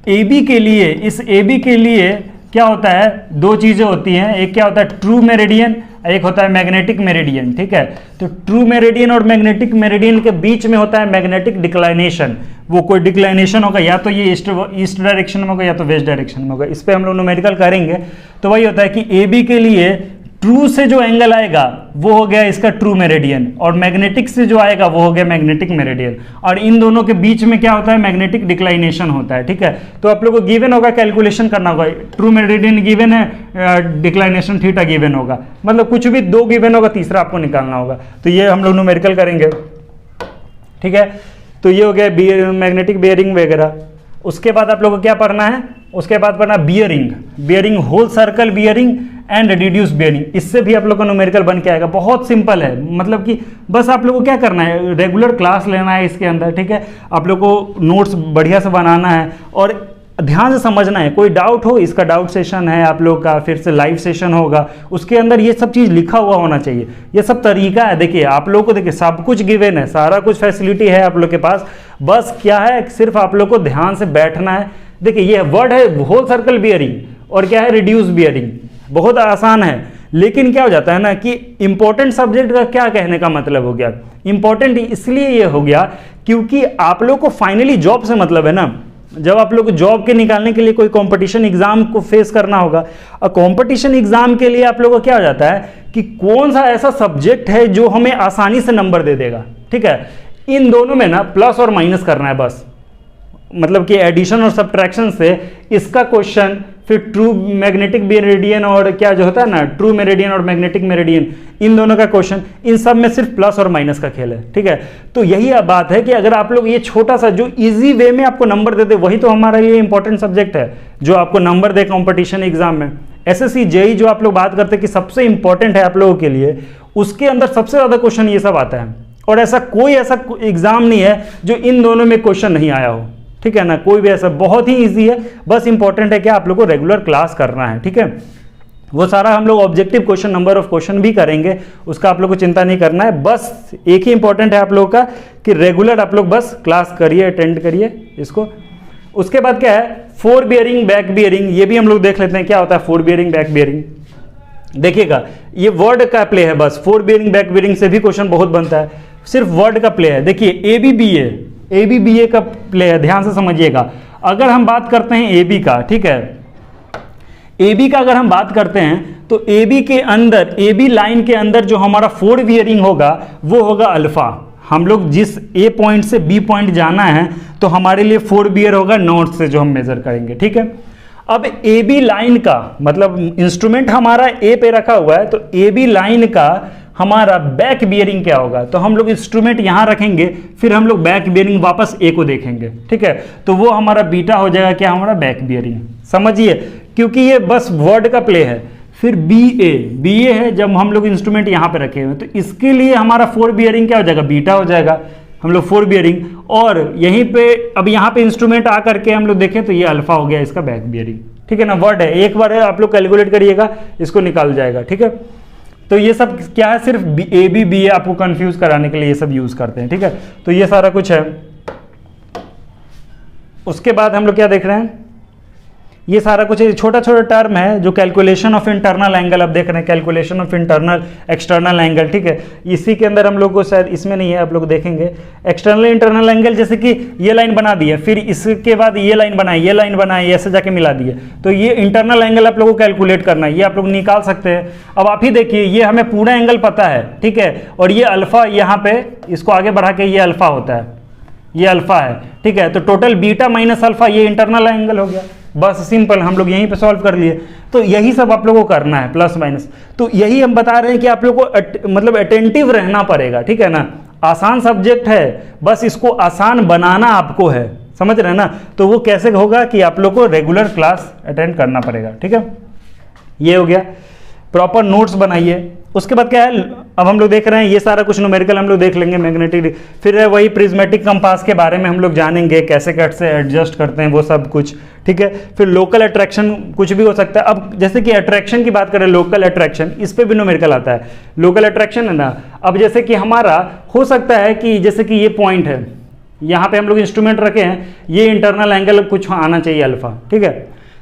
ए बी के लिए, इस ए बी के लिए क्या होता है, दो चीज़ें होती हैं, एक क्या होता है ट्रू मेरिडियन, एक होता है मैग्नेटिक मेरिडियन, ठीक है। तो ट्रू मेरिडियन और मैग्नेटिक मेरिडियन के बीच में होता है मैग्नेटिक डिक्लाइनेशन। वो कोई डिक्लाइनेशन होगा, या तो ये ईस्ट डायरेक्शन में होगा या तो वेस्ट डायरेक्शन में होगा। इस पर हम लोग न्यूमेरिकल करेंगे। तो वही होता है कि ए बी के लिए ट्रू से जो एंगल आएगा वो हो गया इसका ट्रू मेरिडियन, और मैग्नेटिक से जो आएगा वो हो गया मैग्नेटिक मेरिडियन, और इन दोनों के बीच में क्या होता है, मैग्नेटिक डिक्लाइनेशन होता है, ठीक है। तो आप लोगों को गिवन होगा, कैलकुलेशन करना होगा, ट्रू मेरिडियन गिवन है, डिक्लाइनेशन थीटा गिवन होगा, मतलब कुछ भी दो गिवन होगा, तीसरा आपको निकालना होगा। तो ये हम लोग न्यूमेरिकल करेंगे, ठीक है। तो ये हो गया मैग्नेटिक बियरिंग वगैरह। उसके बाद आप लोगों को क्या पढ़ना है, उसके बाद पढ़ना bearing, whole circle bearing and reduce bearing. इससे भी आप लोग को न्यूमेरिकल बन के आएगा, बहुत सिंपल है। मतलब कि बस आप लोगों को क्या करना है, रेगुलर क्लास लेना है इसके अंदर, ठीक है। आप लोग को नोट्स बढ़िया से बनाना है और ध्यान से समझना है। कोई डाउट हो, इसका डाउट सेशन है आप लोग का, फिर से लाइव सेशन होगा, उसके अंदर ये सब चीज़ लिखा हुआ होना चाहिए। ये सब तरीका है, देखिए आप लोग को, देखिए सब कुछ गिवन है, सारा कुछ फैसिलिटी है आप लोग के पास, बस क्या है, सिर्फ आप लोग को ध्यान से बैठना है। देखिए ये वर्ड है होल सर्कल बियरिंग, और क्या है रिड्यूस बियरिंग, बहुत आसान है। लेकिन क्या हो जाता है ना कि इंपॉर्टेंट सब्जेक्ट का क्या कहने का मतलब हो गया, इंपॉर्टेंट इसलिए ये हो गया क्योंकि आप लोग को फाइनली जॉब से मतलब है ना। जब आप लोग जॉब के निकालने के लिए कोई कंपटीशन एग्जाम को फेस करना होगा, और कंपटीशन एग्जाम के लिए आप लोगों को क्या हो जाता है कि कौन सा ऐसा सब्जेक्ट है जो हमें आसानी से नंबर दे देगा, ठीक है। इन दोनों में ना प्लस और माइनस करना है बस, मतलब कि एडिशन और सब्ट्रैक्शन से इसका क्वेश्चन, फिर ट्रू मैग्नेटिक मेरिडियन और क्या जो होता है ना ट्रू मेरिडियन और मैग्नेटिक मेरिडियन, इन दोनों का क्वेश्चन, इन सब में सिर्फ प्लस और माइनस का खेल है, ठीक है। तो यही बात है कि अगर आप लोग ये छोटा सा जो इजी वे में आपको नंबर दे दे, वही तो हमारा लिए इंपॉर्टेंट सब्जेक्ट है जो आपको नंबर दे कंपटीशन एग्जाम में। एसएससी जेई जो आप लोग बात करते हैं कि सबसे इंपॉर्टेंट है आप लोगों के लिए, उसके अंदर सबसे ज्यादा क्वेश्चन ये सब आता है, और ऐसा कोई एग्जाम नहीं है जो इन दोनों में क्वेश्चन नहीं आया हो, ठीक है ना। कोई भी ऐसा, बहुत ही इजी है, बस इंपॉर्टेंट है कि आप लोग को रेगुलर क्लास करना है, ठीक है। वो सारा हम लोग objective question, number of question भी करेंगे, उसका आप लोग को चिंता नहीं करना है। बस एक ही इंपॉर्टेंट है आप लोगों का कि रेगुलर आप लोग बस क्लास करिए, अटेंड करिए इसको। उसके बाद क्या है, फोर बियरिंग, बैक बियरिंग, ये भी हम लोग देख लेते हैं क्या होता है फोर बियरिंग, बैक बियरिंग। देखिएगा ये वर्ड का प्ले है बस, फोर बियरिंग बैक बियरिंग से भी क्वेश्चन बहुत बनता है। सिर्फ वर्ड का प्ले है। देखिए ए बी ए का प्ले है, ध्यान से समझिएगा। अगर हम बात करते हैं ए बी का, ठीक है, ए बी का अगर हम बात करते हैं तो ए बी के अंदर, ए बी लाइन के अंदर जो हमारा फोर वियरिंग होगा वो होगा अल्फा। हम लोग जिस ए पॉइंट से बी पॉइंट जाना है तो हमारे लिए फोर बियर होगा नॉर्थ से, जो हम मेजर करेंगे, ठीक है। अब ए बी लाइन का मतलब इंस्ट्रूमेंट हमारा ए पे रखा हुआ है, तो ए बी लाइन का हमारा बैक बियरिंग क्या होगा, तो हम लोग इंस्ट्रूमेंट यहां रखेंगे, फिर हम लोग बैक बियरिंग वापस ए को देखेंगे, ठीक है। तो वो हमारा बीटा हो जाएगा क्या, हमारा बैक बियरिंग। समझिए, क्योंकि ये बस वर्ड का प्ले है। फिर बी ए है, जब हम लोग इंस्ट्रूमेंट यहां पे रखे हुए, तो इसके लिए हमारा फोर बियरिंग क्या हो जाएगा, बीटा हो जाएगा, हम लोग फोर बियरिंग। और यहीं पे अब यहाँ पे इंस्ट्रूमेंट आ करके हम लोग देखें तो ये अल्फा हो गया इसका बैक बियरिंग, ठीक है ना। वर्ड है, एक बार है, आप लोग कैलकुलेट करिएगा, इसको निकाल जाएगा, ठीक है। तो ये सब क्या है, सिर्फ ए बी ए आपको कंफ्यूज कराने के लिए ये सब यूज करते हैं, ठीक है। तो ये सारा कुछ है। उसके बाद हम लोग क्या देख रहे हैं, ये सारा कुछ छोटा छोटा टर्म है जो कैलकुलेशन ऑफ इंटरनल एंगल, आप देख रहे हैं calculation of internal external angle, ठीक है। इसी के अंदर हम लोग को, शायद इसमें नहीं है, आप लोग देखेंगे एक्सटर्नल इंटरनल एंगल, जैसे कि ये लाइन बना दी है, फिर इसके बाद ये लाइन बनाई, ये लाइन बनाई, ऐसे जाके मिला दी है, तो ये इंटरनल एंगल आप लोगों को कैलकुलेट करना है, ये आप लोग निकाल सकते हैं। अब आप ही देखिए, ये हमें पूरा एंगल पता है, ठीक है, और ये अल्फा यहाँ पे, इसको आगे बढ़ा के ये अल्फा होता है, ये अल्फा है, ठीक है। तो टोटल बीटा माइनस अल्फा, ये इंटरनल एंगल हो गया। बस सिंपल, हम लोग यहीं पे सॉल्व कर लिए। तो यही सब आप लोगों को करना है, प्लस माइनस। तो यही हम बता रहे हैं कि आप लोग को मतलब अटेंटिव रहना पड़ेगा, ठीक है ना। आसान सब्जेक्ट है, बस इसको आसान बनाना आपको है, समझ रहे हैं ना। तो वो कैसे होगा कि आप लोग को रेगुलर क्लास अटेंड करना पड़ेगा, ठीक है। ये हो गया, प्रॉपर नोट्स बनाइए। उसके बाद क्या है, अब हम लोग देख रहे हैं ये सारा कुछ न्यूमेरिकल हम लोग देख लेंगे, मैग्नेटिक, फिर है वही प्रिज्मेटिक कंपास के बारे में हम लोग जानेंगे, कैसे कैसे एडजस्ट करते हैं वो सब कुछ, ठीक है। फिर लोकल अट्रैक्शन कुछ भी हो सकता है। अब जैसे कि अट्रैक्शन की बात करें, लोकल अट्रैक्शन, इस पे भी न्यूमेरिकल आता है। लोकल अट्रैक्शन है ना, अब जैसे कि हमारा हो सकता है कि जैसे कि ये पॉइंट है, यहाँ पे हम लोग इंस्ट्रूमेंट रखे हैं, ये इंटरनल एंगल कुछ आना चाहिए अल्फा, ठीक है।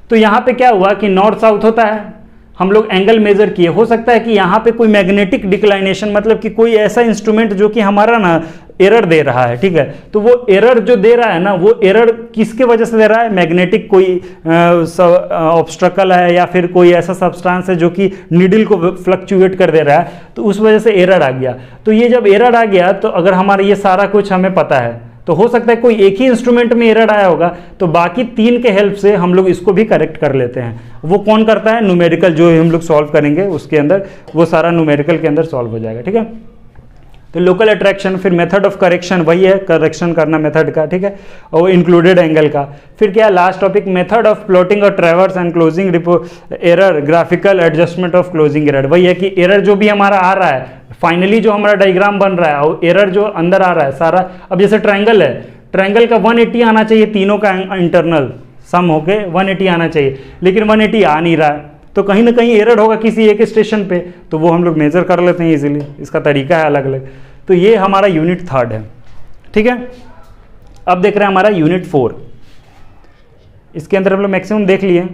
तो यहाँ पे क्या हुआ कि नॉर्थ साउथ होता है, हम लोग एंगल मेजर किए, हो सकता है कि यहाँ पे कोई मैग्नेटिक डिक्लाइनेशन, मतलब कि कोई ऐसा इंस्ट्रूमेंट जो कि हमारा ना एरर दे रहा है, ठीक है। तो वो एरर जो दे रहा है ना, वो एरर किसके वजह से दे रहा है, मैग्नेटिक कोई ऑब्स्ट्रकल है या फिर कोई ऐसा सब्सटेंस है जो कि नीडल को फ्लक्चुएट कर दे रहा है, तो उस वजह से एरर आ गया। तो ये जब एरर आ गया, तो अगर हमारा ये सारा कुछ हमें पता है, तो हो सकता है कोई एक ही इंस्ट्रूमेंट में एरर आया होगा, तो बाकी तीन के हेल्प से हम लोग इसको भी करेक्ट कर लेते हैं। वो कौन करता है, न्यूमेरिकल, जो हम लोग सॉल्व करेंगे उसके अंदर, वो सारा न्यूमेरिकल के अंदर सॉल्व हो जाएगा, ठीक है। तो लोकल अट्रैक्शन, फिर मेथड ऑफ करेक्शन, वही है करेक्शन करना मेथड का, ठीक है, और इंक्लूडेड एंगल का। फिर क्या last topic, method of plotting और traverse and closing error, graphical adjustment of closing error. वही है कि एरर जो भी हमारा आ रहा है, फाइनली जो हमारा डायग्राम बन रहा है, और एरर जो अंदर आ रहा है सारा, अब जैसे ट्रायंगल है, ट्रायंगल का 180 आना चाहिए, तीनों का इंटरनल सम होके 180 आना चाहिए, लेकिन 180 आ नहीं रहा है, तो कहीं ना कहीं एरर होगा किसी एक स्टेशन पे, तो वो हम लोग मेजर कर लेते हैं इजीली, इसका तरीका है अलग अलग। तो ये हमारा यूनिट 3 है, ठीक है। अब देख रहे हैं हमारा यूनिट 4, इसके अंदर हम लोग मैक्सिमम देख लिए।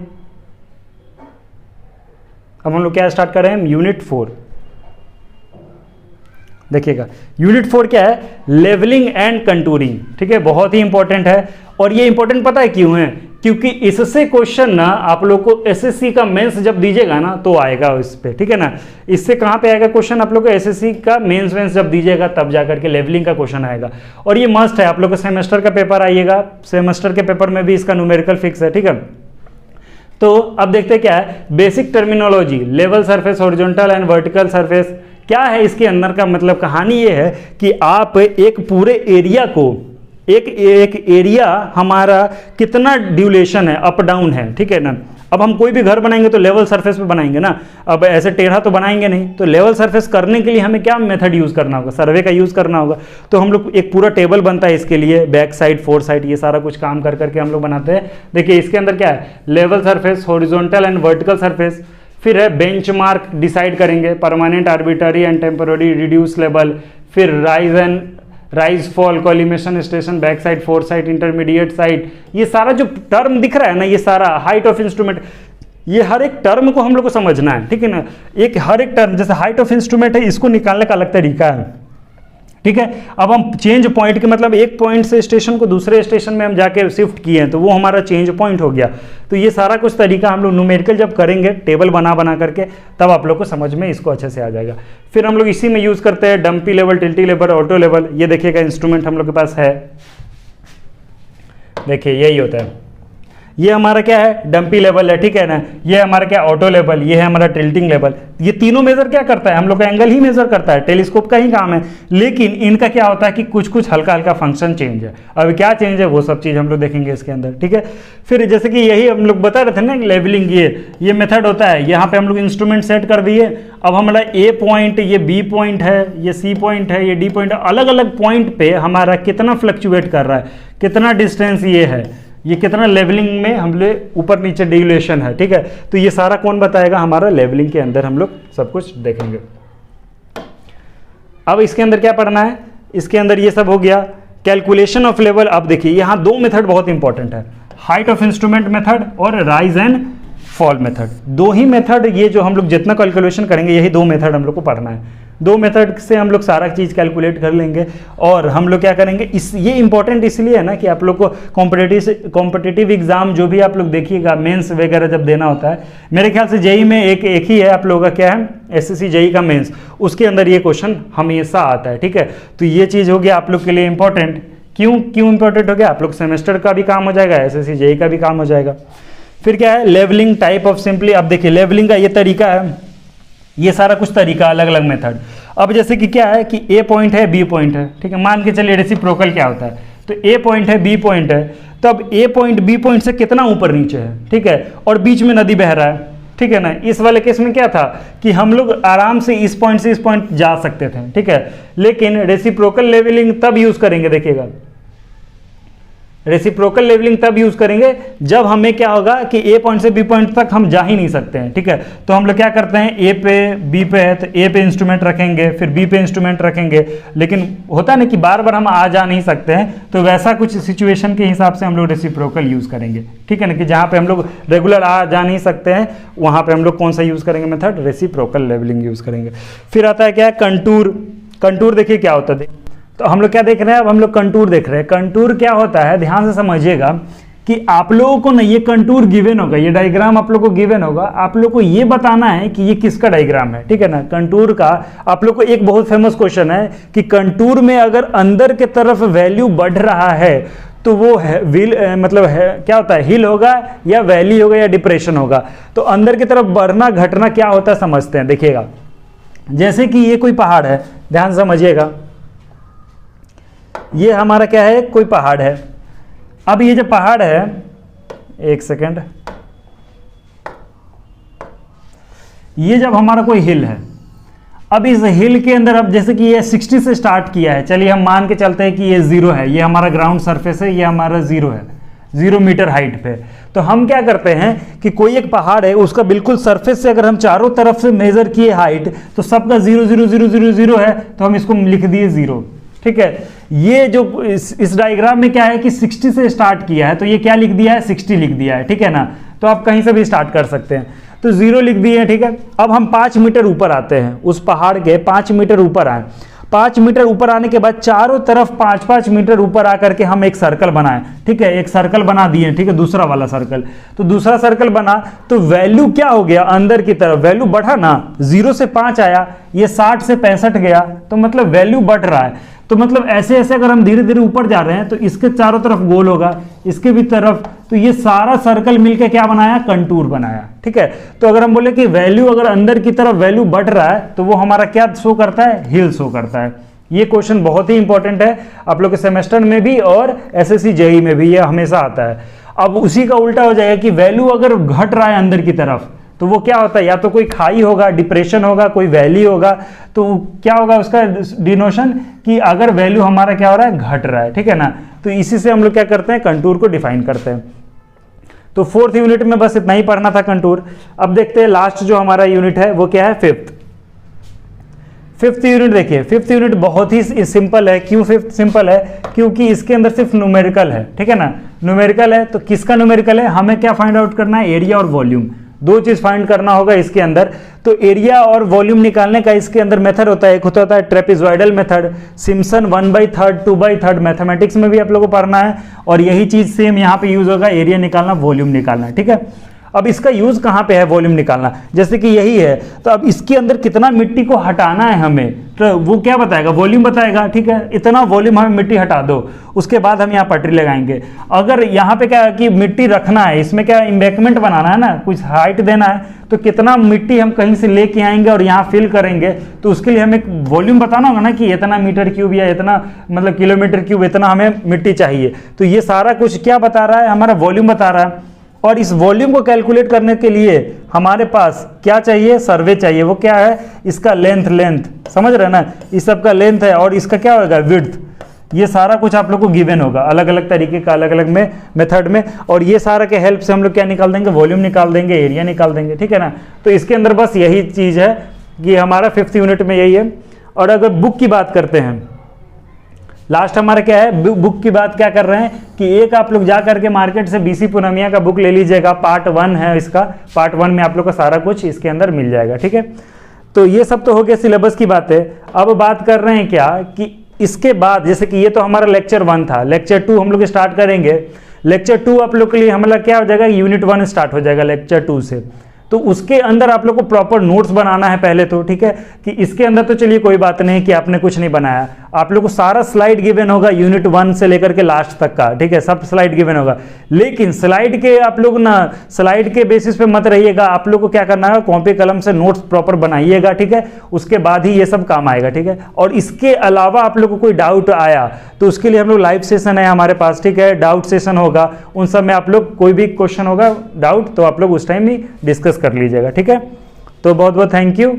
अब हम लोग क्या स्टार्ट कर रहे हैं, यूनिट 4। देखिएगा यूनिट 4 क्या है, लेवलिंग एंड कंटूरिंग, ठीक है, बहुत ही इंपॉर्टेंट है। और ये इंपॉर्टेंट पता है क्यों है, क्योंकि इससे क्वेश्चन ना आप लोग को एसएससी का मेंस जब दीजिएगा ना तो आएगा इस पे, ठीक है ना। इससे कहाँ पे आएगा क्वेश्चन, आप लोग को एसएससी का मेंस वेंस जब दीजिएगा तब जाकर के लेवलिंग का क्वेश्चन आएगा। और ये मस्ट है, आप लोग को सेमेस्टर का पेपर आइएगा, सेमेस्टर के पेपर में भी इसका न्यूमेरिकल फिक्स है, ठीक है। तो अब देखते हैं क्या है, basic terminology, level surface, horizontal and vertical surface, क्या है इसके अंदर का मतलब। कहानी ये है कि आप एक पूरे एरिया को, एक एरिया हमारा कितना ड्यूरेशन है, अप डाउन है, ठीक है ना। अब हम कोई भी घर बनाएंगे तो लेवल सरफेस पे बनाएंगे ना, अब ऐसे टेढ़ा तो बनाएंगे नहीं। तो लेवल सरफेस करने के लिए हमें क्या मेथड यूज करना होगा, सर्वे का यूज करना होगा। तो हम लोग एक पूरा टेबल बनता है इसके लिए, बैक साइड, फोर साइड, ये सारा कुछ काम कर करके हम लोग बनाते हैं। देखिए इसके अंदर क्या है, level surface, horizontal and vertical surface, फिर है बेंचमार्क डिसाइड करेंगे, permanent, arbitrary and temporary, reduce level, फिर rise fall, collimation station, back side, fore side, intermediate side, ये सारा जो टर्म दिख रहा है ना, ये सारा हाइट ऑफ इंस्ट्रूमेंट, ये हर एक टर्म को हम लोग को समझना है, ठीक है ना। एक हर एक टर्म, जैसे हाइट ऑफ इंस्ट्रूमेंट है, इसको निकालने का अलग तरीका है, ठीक है। अब हम चेंज पॉइंट के मतलब एक पॉइंट से स्टेशन को दूसरे स्टेशन में हम जाके शिफ्ट किए हैं तो वो हमारा चेंज पॉइंट हो गया। तो ये सारा कुछ तरीका हम लोग न्यूमेरिकल जब करेंगे टेबल बना करके तब आप लोग को समझ में इसको अच्छे से आ जाएगा। फिर हम लोग इसी में यूज़ करते हैं dumpy level, tilting level, auto level. ये देखिएगा इंस्ट्रूमेंट हम लोग के पास है, देखिए यही होता है। ये हमारा क्या है, डंपी लेवल है, ठीक है ना। ये हमारा क्या, ऑटो लेवल। ये है हमारा टिल्टिंग लेवल। ये तीनों मेजर क्या करता है, हम लोग का एंगल ही मेजर करता है, टेलीस्कोप का ही काम है। लेकिन इनका क्या होता है कि कुछ कुछ हल्का हल्का फंक्शन चेंज है। अब क्या चेंज है वो सब चीज़ हम लोग देखेंगे इसके अंदर, ठीक है। फिर जैसे कि यही हम लोग बता रहे थे ना लेवलिंग, ये मेथड होता है। यहाँ पे हम लोग इंस्ट्रूमेंट सेट कर दिए। अब हमारा ए पॉइंट, ये बी पॉइंट है, ये सी पॉइंट है, ये डी पॉइंट है। अलग अलग पॉइंट पे हमारा कितना फ्लक्चुएट कर रहा है, कितना डिस्टेंस ये है, ये कितना लेवलिंग में हम लोग ऊपर नीचे डिविएशन है, ठीक है। तो ये सारा कौन बताएगा, हमारा लेवलिंग के अंदर हम लोग सब कुछ देखेंगे। अब इसके अंदर क्या पढ़ना है, इसके अंदर ये सब हो गया कैलकुलेशन ऑफ लेवल। अब देखिए यहाँ दो मेथड बहुत इंपॉर्टेंट है, हाइट ऑफ इंस्ट्रूमेंट मेथड और राइज एंड फॉल मेथड। दो ही मेथड, ये जो हम लोग जितना कैलकुलेशन करेंगे यही दो मेथड हम लोग को पढ़ना है। दो मेथड से हम लोग सारा चीज़ कैलकुलेट कर लेंगे। और हम लोग क्या करेंगे, ये इंपॉर्टेंट इसलिए है ना कि आप लोग को कॉम्पिटिटिव एग्जाम जो भी आप लोग देखिएगा, मेंस वगैरह जब देना होता है, मेरे ख्याल से जेई में एक ही है आप लोगों का, क्या है, एसएससी जेई का मेंस, उसके अंदर ये क्वेश्चन हमेशा आता है, ठीक है। तो ये चीज़ हो गया आप लोग के लिए इंपॉर्टेंट। क्यों इंपॉर्टेंट हो गया, आप लोग सेमेस्टर का भी काम हो जाएगा, एसएससी जेई का भी काम हो जाएगा। फिर क्या है, लेवलिंग टाइप ऑफ सिंपली। अब देखिए लेवलिंग का ये तरीका है, ये सारा कुछ तरीका अलग अलग मेथड। अब जैसे कि क्या है कि ए पॉइंट है, बी पॉइंट है, ठीक है। मान के चलिए रेसिप्रोकल क्या होता है, तो ए पॉइंट है, बी पॉइंट है, तो अब ए पॉइंट बी पॉइंट से कितना ऊपर नीचे है, ठीक है, और बीच में नदी बह रहा है, ठीक है ना। इस वाले केस में क्या था कि हम लोग आराम से इस पॉइंट से इस पॉइंट जा सकते थे, ठीक है। लेकिन रेसिप्रोकल लेवलिंग तब यूज करेंगे, देखिएगा रेसिप्रोकल लेवलिंग तब यूज करेंगे जब हमें क्या होगा कि ए पॉइंट से बी पॉइंट तक हम जा ही नहीं सकते हैं, ठीक है। तो हम लोग क्या करते हैं, ए पे बी पे है तो ए पे इंस्ट्रूमेंट रखेंगे, फिर बी पे इंस्ट्रूमेंट रखेंगे। लेकिन होता है ना कि बार बार हम आ जा नहीं सकते हैं, तो वैसा कुछ सिचुएशन के हिसाब से हम लोग रेसिप्रोकल यूज करेंगे, ठीक है ना। कि जहाँ पे हम लोग रेगुलर आ जा नहीं सकते हैं वहाँ पे हम लोग कौन सा यूज करेंगे मेथड, रेसिप्रोकल लेवलिंग यूज करेंगे। फिर आता है क्या, कंटूर। कंटूर देखिए क्या होता है, तो हम लोग क्या देख रहे हैं, अब हम लोग कंटूर देख रहे हैं। कंटूर क्या होता है, ध्यान से समझिएगा कि आप लोगों को ना ये कंटूर गिवन होगा, ये डायग्राम आप लोगों को गिवन होगा, आप लोग को ये बताना है कि ये किसका डायग्राम है, ठीक है ना। कंटूर का आप लोग को एक बहुत फेमस क्वेश्चन है कि कंटूर में अगर अंदर के तरफ वैल्यू बढ़ रहा है तो वो मतलब क्या होता है, हिल होगा या वैली होगा या डिप्रेशन होगा। तो अंदर की तरफ बढ़ना घटना क्या होता है समझते हैं, देखिएगा। जैसे कि ये कोई पहाड़ है, ध्यान से समझिएगा, ये हमारा क्या है, कोई पहाड़ है। अब ये जो पहाड़ है, एक सेकंड, ये जब हमारा कोई हिल है, अब इस हिल के अंदर अब जैसे कि ये 60 से स्टार्ट किया है, चलिए हम मान के चलते हैं कि ये 0 है, ये हमारा ग्राउंड सरफेस है, ये हमारा 0 है, 0 मीटर हाइट पे। तो हम क्या करते हैं कि कोई एक पहाड़ है, उसका बिल्कुल सरफेस से अगर हम चारों तरफ से मेजर किए हाइट, तो सबका 0 0 0 0 0 है, तो हम इसको लिख दिए 0, ठीक है। ये जो इस डायग्राम में क्या है कि 60 से स्टार्ट किया है, तो ये क्या लिख दिया है, 60 लिख दिया है, ठीक है ना। तो आप कहीं से भी स्टार्ट कर सकते हैं, तो 0 लिख दिए हैं, ठीक है। अब हम 5 मीटर ऊपर आते हैं, उस पहाड़ के 5 मीटर ऊपर आए। 5 मीटर ऊपर आने के बाद चारों तरफ 5-5 मीटर ऊपर आकर के हम एक सर्कल बनाए, ठीक है, एक सर्कल बना दिए, ठीक है, दूसरा वाला सर्कल। तो दूसरा सर्कल बना तो वैल्यू क्या हो गया, अंदर की तरफ वैल्यू बढ़ा ना, 0 से 5 आया, ये 60 से 65 गया, तो मतलब वैल्यू बढ़ रहा है। तो मतलब ऐसे ऐसे अगर हम धीरे धीरे ऊपर जा रहे हैं तो इसके चारों तरफ गोल होगा, इसके भी तरफ, तो ये सारा सर्कल मिलके क्या बनाया, कंटूर बनाया, ठीक है। तो अगर हम बोले कि वैल्यू अगर अंदर की तरफ वैल्यू बढ़ रहा है तो वो हमारा क्या शो करता है, हिल शो करता है। ये क्वेश्चन बहुत ही इंपॉर्टेंट है आप लोग के सेमेस्टर में भी और एसएससी जेईई में भी, ये हमेशा आता है। अब उसी का उल्टा हो जाएगा कि वैल्यू अगर घट रहा है अंदर की तरफ, तो वो क्या होता है, या तो कोई खाई होगा, डिप्रेशन होगा, कोई वैली होगा, तो क्या होगा उसका डिनोशन कि अगर वैल्यू हमारा क्या हो रहा है, घट रहा है, ठीक है ना। तो इसी से हम लोग क्या करते हैं, कंटूर को डिफाइन करते हैं। तो 4th यूनिट में बस इतना ही पढ़ना था कंटूर। अब देखते हैं लास्ट जो हमारा यूनिट है वो क्या है, 5th यूनिट। देखिए 5th यूनिट बहुत ही सिंपल है। क्यों 5th सिंपल है, क्योंकि इसके अंदर सिर्फ न्यूमेरिकल है, ठीक है ना। न्यूमेरिकल है तो किसका न्यूमेरिकल है, हमें क्या फाइंड आउट करना है, एरिया और वॉल्यूम। दो चीज़ फाइंड करना होगा इसके अंदर। तो एरिया और वॉल्यूम निकालने का इसके अंदर मेथड होता है, एक होता है ट्रेपेजॉइडल मेथड, सिम्पसन 1/3 2/3 मैथमेटिक्स में भी आप लोगों को पढ़ना है, और यही चीज़ सेम यहाँ पे यूज होगा, एरिया निकालना, वॉल्यूम निकालना, ठीक है। अब इसका यूज कहाँ पे है वॉल्यूम निकालना, जैसे कि यही है, तो अब इसके अंदर कितना मिट्टी को हटाना है हमें, तो वो क्या बताएगा, वॉल्यूम बताएगा, ठीक है। इतना वॉल्यूम हमें मिट्टी हटा दो, उसके बाद हम यहाँ पटरी लगाएंगे। अगर यहाँ पे क्या है कि मिट्टी रखना है, इसमें क्या एम्बैंकमेंट बनाना है ना, कुछ हाइट देना है, तो कितना मिट्टी हम कहीं से लेके आएंगे और यहाँ फिल करेंगे, तो उसके लिए हमें वॉल्यूम बताना होगा ना कि इतना मीटर क्यूब या इतना मतलब किलोमीटर क्यूब इतना हमें मिट्टी चाहिए। तो ये सारा कुछ क्या बता रहा है, हमारा वॉल्यूम बता रहा है। और इस वॉल्यूम को कैलकुलेट करने के लिए हमारे पास क्या चाहिए, सर्वे चाहिए। वो क्या है, इसका लेंथ समझ रहे हैं ना, इस सब का लेंथ है, और इसका क्या होगा, विड्थ। ये सारा कुछ आप लोग को गिवन होगा अलग अलग तरीके का, अलग अलग में मेथड में, और ये सारा के हेल्प से हम लोग क्या निकाल देंगे, वॉल्यूम निकाल देंगे, एरिया निकाल देंगे, ठीक है ना। तो इसके अंदर बस यही चीज़ है कि हमारा 5th यूनिट में यही है। और अगर बुक की बात करते हैं, लास्ट हमारा क्या है, बुक की बात क्या कर रहे हैं कि एक आप लोग जा करके मार्केट से BC पूनमिया का बुक ले लीजिएगा, पार्ट 1 है इसका, पार्ट 1 में आप लोग का सारा कुछ इसके अंदर मिल जाएगा, ठीक है। तो ये सब तो हो गया सिलेबस की बातें। अब बात कर रहे हैं क्या कि इसके बाद, जैसे कि ये तो हमारा लेक्चर 1 था, लेक्चर 2 हम लोग स्टार्ट करेंगे। लेक्चर 2 आप लोग के लिए हमारा क्या हो जाएगा, यूनिट 1 स्टार्ट हो जाएगा लेक्चर 2 से। तो उसके अंदर आप लोग को प्रॉपर नोट्स बनाना है पहले तो, ठीक है। कि इसके अंदर तो चलिए कोई बात नहीं कि आपने कुछ नहीं बनाया, आप लोग को सारा स्लाइड गिवन होगा यूनिट 1 से लेकर के लास्ट तक का, ठीक है, सब स्लाइड गिवन होगा। लेकिन स्लाइड के आप लोग ना, स्लाइड के बेसिस पे मत रहिएगा, आप लोग को क्या करना है, कॉपी कलम से नोट्स प्रॉपर बनाइएगा, ठीक है, उसके बाद ही ये सब काम आएगा, ठीक है। और इसके अलावा आप लोग को कोई डाउट आया तो उसके लिए हम लोग लाइव सेशन है हमारे पास, ठीक है, डाउट सेशन होगा, उन सब में आप लोग कोई भी क्वेश्चन होगा डाउट तो आप लोग उस टाइम ही डिस्कस कर लीजिएगा, ठीक है। तो बहुत बहुत थैंक यू।